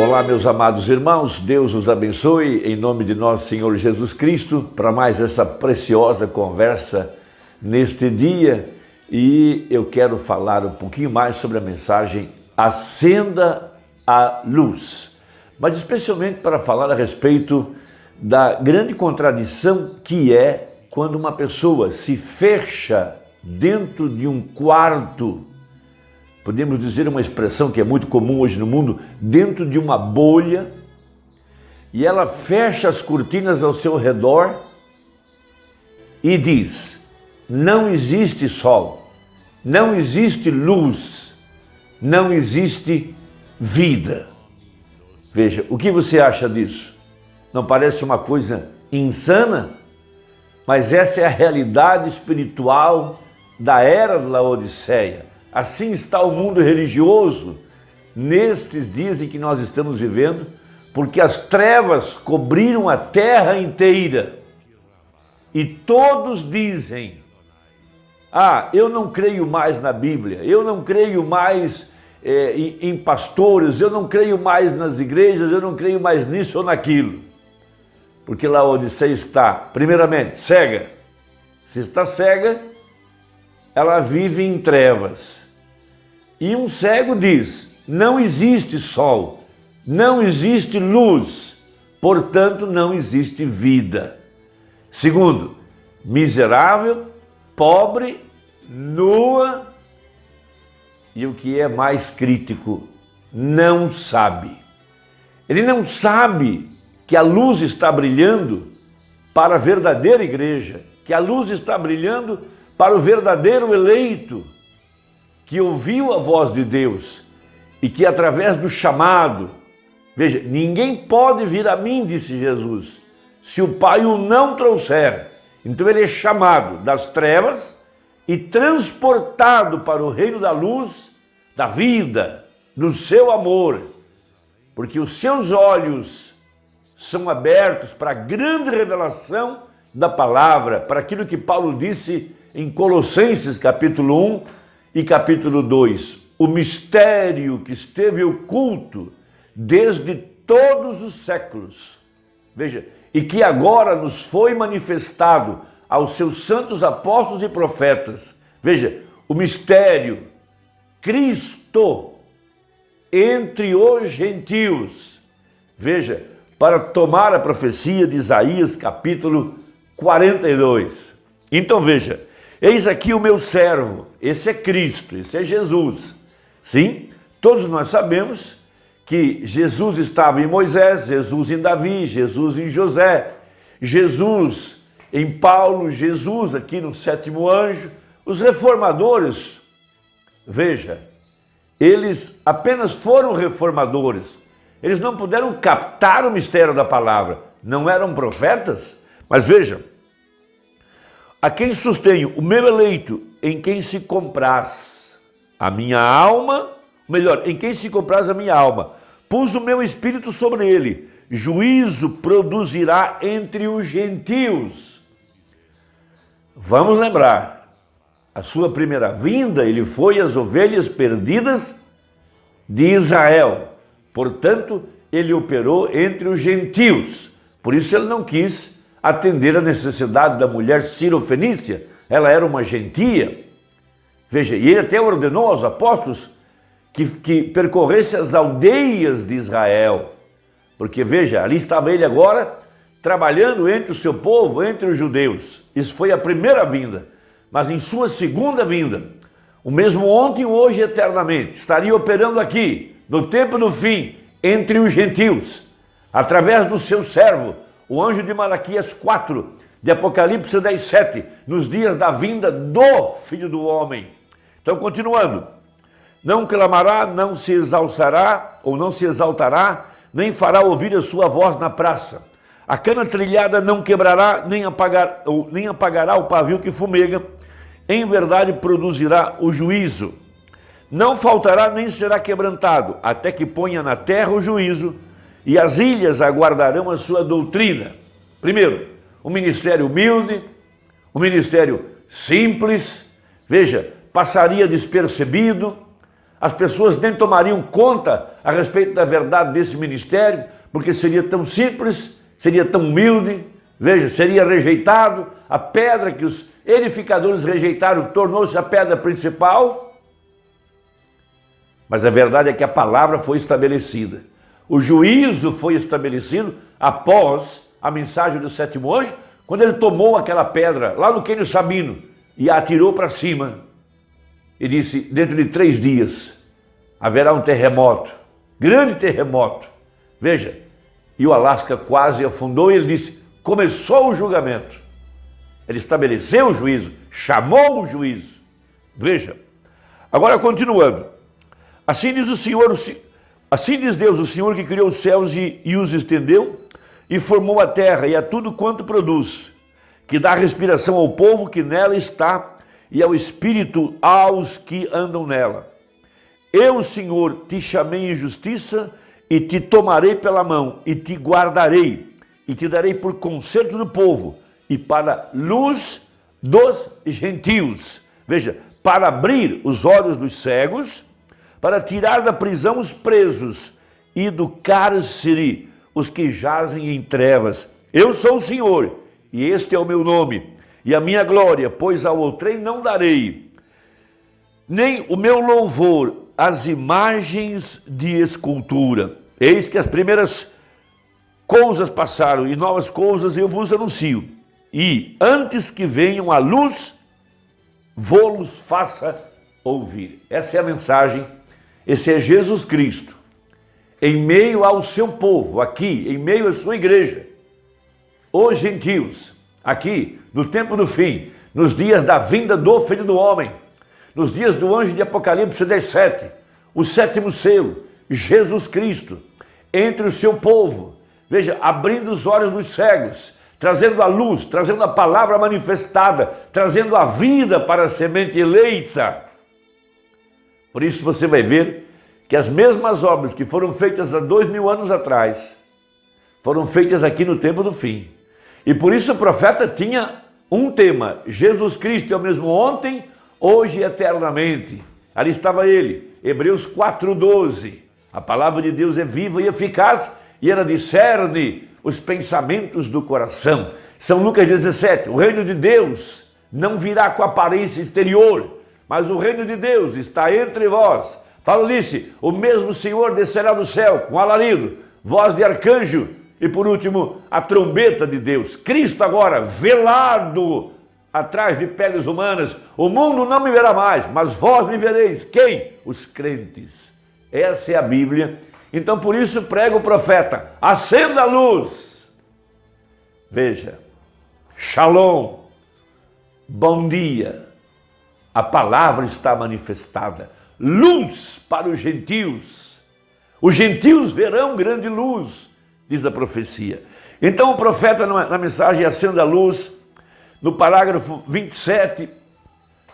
Olá, meus amados irmãos, Deus os abençoe em nome de nosso Senhor Jesus Cristo para mais essa preciosa conversa neste dia. E eu quero falar um pouquinho mais sobre a mensagem Acenda a Luz, mas especialmente para falar a respeito da grande contradição que é quando uma pessoa se fecha dentro de um quarto, podemos dizer uma expressão que é muito comum hoje no mundo, dentro de uma bolha, e ela fecha as cortinas ao seu redor e diz: não existe sol, não existe luz, não existe vida. Veja, o que você acha disso? Não parece uma coisa insana? Mas essa é a realidade espiritual da era da Laodiceia. Assim está o mundo religioso nestes dias em que nós estamos vivendo, porque as trevas cobriram a terra inteira. E todos dizem: eu não creio mais na Bíblia, eu não creio mais em pastores, eu não creio mais nas igrejas, eu não creio mais nisso ou naquilo. Porque Laodiceia está, primeiramente, cega. Se está cega, ela vive em trevas. E um cego diz: não existe sol, não existe luz, portanto não existe vida. Segundo, miserável, pobre, nua, e o que é mais crítico, não sabe. Ele não sabe que a luz está brilhando para a verdadeira igreja, que a luz está brilhando para o verdadeiro eleito, que ouviu a voz de Deus e que através do chamado, veja, ninguém pode vir a mim, disse Jesus, se o Pai o não trouxer. Então ele é chamado das trevas e transportado para o reino da luz, da vida, do seu amor, porque os seus olhos são abertos para a grande revelação da palavra, para aquilo que Paulo disse em Colossenses capítulo 1 e capítulo 2, o mistério que esteve oculto desde todos os séculos, veja, e que agora nos foi manifestado aos seus santos apóstolos e profetas. Veja, o mistério, Cristo entre os gentios, veja, para tomar a profecia de Isaías capítulo 42. Então veja, eis aqui o meu servo, esse é Cristo, esse é Jesus. Sim, todos nós sabemos que Jesus estava em Moisés, Jesus em Davi, Jesus em José, Jesus em Paulo, Jesus aqui no sétimo anjo. Os reformadores, veja, eles apenas foram reformadores. Eles não puderam captar o mistério da palavra, não eram profetas. Mas veja, a quem sustenho, o meu eleito, em quem se compraz a minha alma, melhor, em quem se compraz a minha alma, pus o meu espírito sobre ele, juízo produzirá entre os gentios. Vamos lembrar, a sua primeira vinda, ele foi às ovelhas perdidas de Israel. Portanto, ele operou entre os gentios. Por isso ele não quis atender a necessidade da mulher Ciro-Fenícia. Ela era uma gentia. Veja, e ele até ordenou aos apóstolos que percorresse as aldeias de Israel. Porque, veja, ali estava ele agora trabalhando entre o seu povo, entre os judeus. Isso foi a primeira vinda. Mas em sua segunda vinda, o mesmo ontem, hoje e eternamente, estaria operando aqui, no tempo do fim, entre os gentios, através do seu servo, o anjo de Malaquias 4, de Apocalipse 10:7, nos dias da vinda do Filho do Homem. Então, continuando, não clamará, não se exalçará, ou não se exaltará, nem fará ouvir a sua voz na praça. A cana trilhada não quebrará, nem apagará o pavio que fumega. Em verdade produzirá o juízo. Não faltará nem será quebrantado, até que ponha na terra o juízo, e as ilhas aguardarão a sua doutrina. Primeiro, um ministério humilde, um ministério simples, veja, passaria despercebido, as pessoas nem tomariam conta a respeito da verdade desse ministério, porque seria tão simples, seria tão humilde, veja, seria rejeitado, a pedra que os edificadores rejeitaram tornou-se a pedra principal. Mas a verdade é que a palavra foi estabelecida. O juízo foi estabelecido após a mensagem do sétimo anjo, quando ele tomou aquela pedra lá no Quênio Sabino e a atirou para cima. E disse, dentro de 3 dias haverá um terremoto, grande terremoto. Veja, e o Alasca quase afundou e ele disse, começou o julgamento. Ele estabeleceu o juízo, chamou o juízo. Veja, agora continuando. Assim diz o Senhor, assim diz Deus, o Senhor que criou os céus e os estendeu, e formou a terra e a tudo quanto produz, que dá respiração ao povo que nela está, e ao espírito aos que andam nela. Eu, Senhor, te chamei em justiça, e te tomarei pela mão, e te guardarei, e te darei por conserto do povo, e para luz dos gentios. Veja, para abrir os olhos dos cegos, para tirar da prisão os presos, e do cárcere os que jazem em trevas. Eu sou o Senhor, e este é o meu nome, e a minha glória, pois ao outrem não darei, nem o meu louvor às imagens de escultura. Eis que as primeiras coisas passaram, e novas coisas eu vos anuncio. E antes que venham a luz, vou-los faça ouvir. Essa é a mensagem, esse é Jesus Cristo, em meio ao seu povo, aqui, em meio à sua igreja, os gentios, aqui, no tempo do fim, nos dias da vinda do Filho do Homem, nos dias do anjo de Apocalipse 17, o 7º selo, Jesus Cristo, entre o seu povo, veja, abrindo os olhos dos cegos, trazendo a luz, trazendo a palavra manifestada, trazendo a vida para a semente eleita. Por isso você vai ver que as mesmas obras que foram feitas há 2000 anos atrás, foram feitas aqui no tempo do fim. E por isso o profeta tinha um tema, Jesus Cristo é o mesmo ontem, hoje e eternamente. Ali estava ele, Hebreus 4:12. A palavra de Deus é viva e eficaz e ela discerne os pensamentos do coração. São Lucas 17, o reino de Deus não virá com aparência exterior, mas o reino de Deus está entre vós. Paulo disse, o mesmo Senhor descerá do céu com alarido, voz de arcanjo e por último a trombeta de Deus. Cristo agora velado atrás de peles humanas. O mundo não me verá mais, mas vós me vereis. Quem? Os crentes. Essa é a Bíblia. Então por isso prega o profeta, acenda a luz. Veja, shalom, bom dia. A palavra está manifestada. Luz para os gentios. Os gentios verão grande luz, diz a profecia. Então o profeta na mensagem acenda a luz, no parágrafo 27,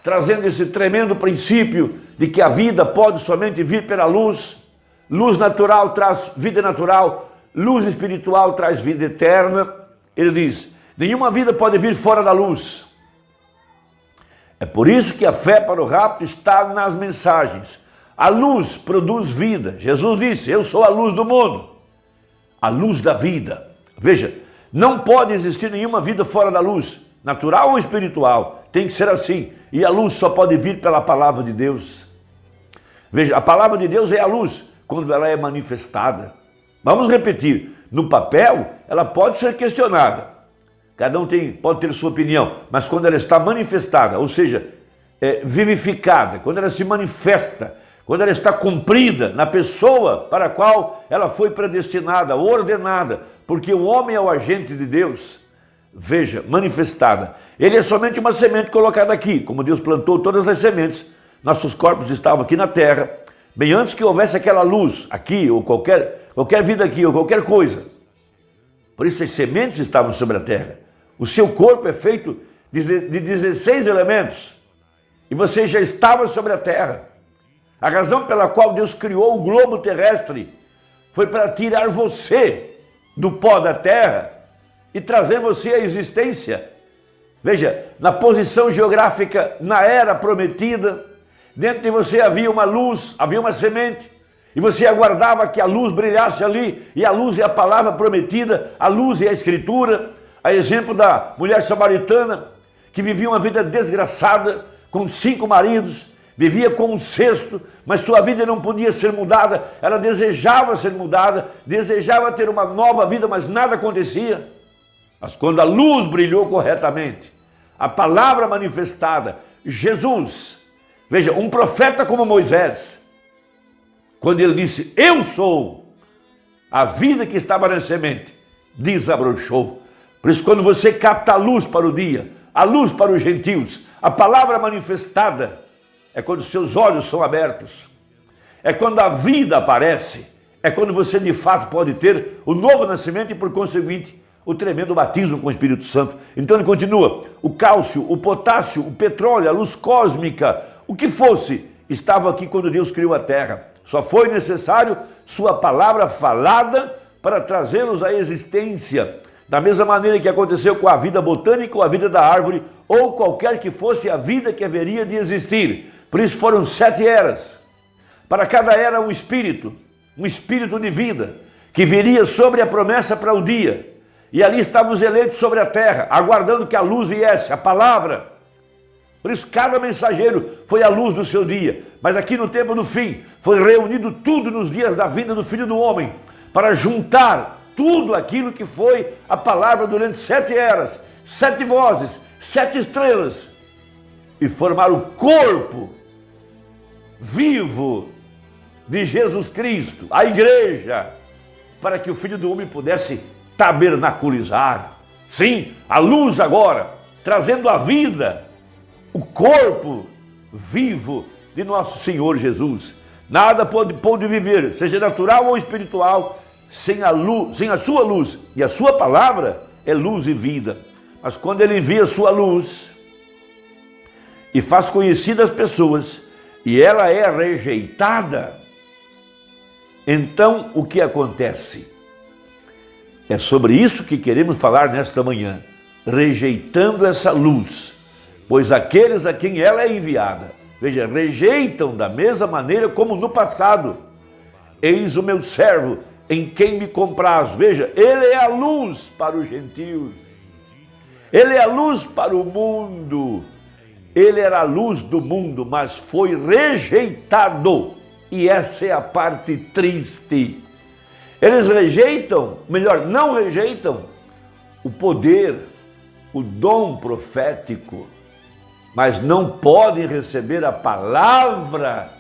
trazendo esse tremendo princípio de que a vida pode somente vir pela luz. Luz natural traz vida natural, luz espiritual traz vida eterna. Ele diz, nenhuma vida pode vir fora da luz. É por isso que a fé para o rapto está nas mensagens. A luz produz vida. Jesus disse, eu sou a luz do mundo, a luz da vida. Veja, não pode existir nenhuma vida fora da luz, natural ou espiritual. Tem que ser assim. E a luz só pode vir pela palavra de Deus. Veja, a palavra de Deus é a luz quando ela é manifestada. Vamos repetir, no papel ela pode ser questionada. Cada um pode ter sua opinião, mas quando ela está manifestada, ou seja, vivificada, quando ela se manifesta, quando ela está cumprida na pessoa para a qual ela foi predestinada, ordenada, porque o homem é o agente de Deus, veja, manifestada. Ele é somente uma semente colocada aqui, como Deus plantou todas as sementes, nossos corpos estavam aqui na terra, bem antes que houvesse aquela luz aqui, ou qualquer vida aqui, ou qualquer coisa. Por isso as sementes estavam sobre a terra. O seu corpo é feito de 16 elementos. E você já estava sobre a terra. A razão pela qual Deus criou o globo terrestre foi para tirar você do pó da terra e trazer você à existência. Veja, na posição geográfica, na era prometida, Dentro de você havia uma luz, havia uma semente. E você aguardava que a luz brilhasse ali. E a luz é a palavra prometida, a luz é a escritura. A exemplo da mulher samaritana, que vivia uma vida desgraçada, com 5 maridos, vivia com um sexto, mas sua vida não podia ser mudada. Ela desejava ser mudada, desejava ter uma nova vida, mas nada acontecia. Mas quando a luz brilhou corretamente, a palavra manifestada, Jesus, veja, um profeta como Moisés, quando ele disse, eu sou, a vida que estava na semente, desabrochou. Por isso, quando você capta a luz para o dia, a luz para os gentios, a palavra manifestada, é quando seus olhos são abertos, é quando a vida aparece, é quando você de fato pode ter o novo nascimento e, por conseguinte, o tremendo batismo com o Espírito Santo. Então ele continua, o cálcio, o potássio, o petróleo, a luz cósmica, o que fosse, estava aqui quando Deus criou a terra. Só foi necessário sua palavra falada para trazê-los à existência. Da mesma maneira que aconteceu com a vida botânica ou a vida da árvore, ou qualquer que fosse a vida que haveria de existir. Por isso foram 7 eras. Para cada era um espírito de vida, que viria sobre a promessa para o dia. E ali estavam os eleitos sobre a terra, aguardando que a luz viesse, a palavra. Por isso cada mensageiro foi a luz do seu dia. Mas aqui no tempo do fim, foi reunido tudo nos dias da vinda do Filho do Homem, para juntar tudo aquilo que foi a palavra durante 7 eras, 7 vozes, 7 estrelas, e formar o corpo vivo de Jesus Cristo, a igreja, para que o Filho do Homem pudesse tabernaculizar. Sim, a luz agora, trazendo a vida, o corpo vivo de nosso Senhor Jesus. Nada pode viver, seja natural ou espiritual, sem a luz, sem a sua luz. E a sua palavra é luz e vida. Mas quando ele envia a sua luz e faz conhecidas as pessoas, e ela é rejeitada, então o que acontece? É sobre isso que queremos falar nesta manhã. Rejeitando essa luz, pois aqueles a quem ela é enviada, veja, rejeitam da mesma maneira como no passado. Eis o meu servo, em quem me compraz. Veja, ele é a luz para os gentios. Ele é a luz para o mundo. Ele era a luz do mundo, mas foi rejeitado. E essa é a parte triste. Eles rejeitam, melhor, não rejeitam o poder, o dom profético, mas não podem receber a palavra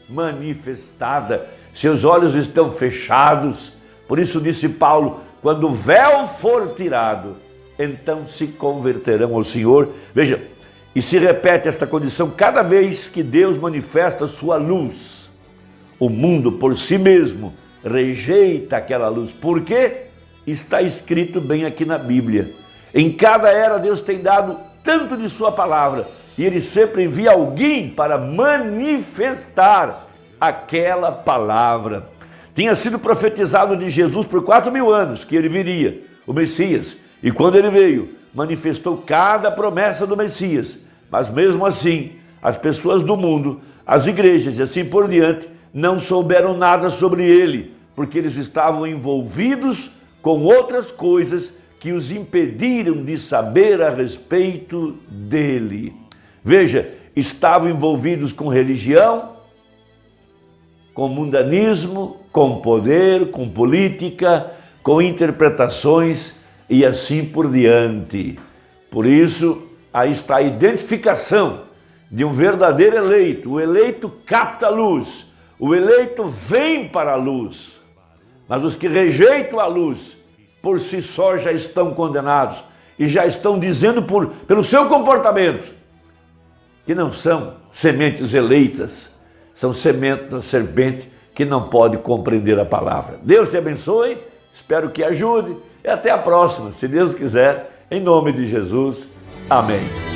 manifestada. Seus olhos estão fechados. Por isso disse Paulo, quando o véu for tirado, então se converterão ao Senhor. Veja, e se repete esta condição cada vez que Deus manifesta sua luz. O mundo por si mesmo rejeita aquela luz. Por quê? Está escrito bem aqui na Bíblia. Em cada era Deus tem dado tanto de sua palavra, e Ele sempre envia alguém para manifestar aquela palavra. Tinha sido profetizado de Jesus por 4.000 anos que ele viria, o Messias. E quando ele veio, manifestou cada promessa do Messias. Mas mesmo assim, as pessoas do mundo, as igrejas e assim por diante, não souberam nada sobre ele, porque eles estavam envolvidos com outras coisas que os impediram de saber a respeito dele. Veja, estavam envolvidos com religião, com mundanismo, com poder, com política, com interpretações e assim por diante. Por isso, aí está a identificação de um verdadeiro eleito. O eleito capta a luz, o eleito vem para a luz. Mas os que rejeitam a luz, por si só já estão condenados e já estão dizendo pelo seu comportamento que não são sementes eleitas, são sementes da serpente que não pode compreender a palavra. Deus te abençoe, espero que ajude e até a próxima, se Deus quiser, em nome de Jesus. Amém.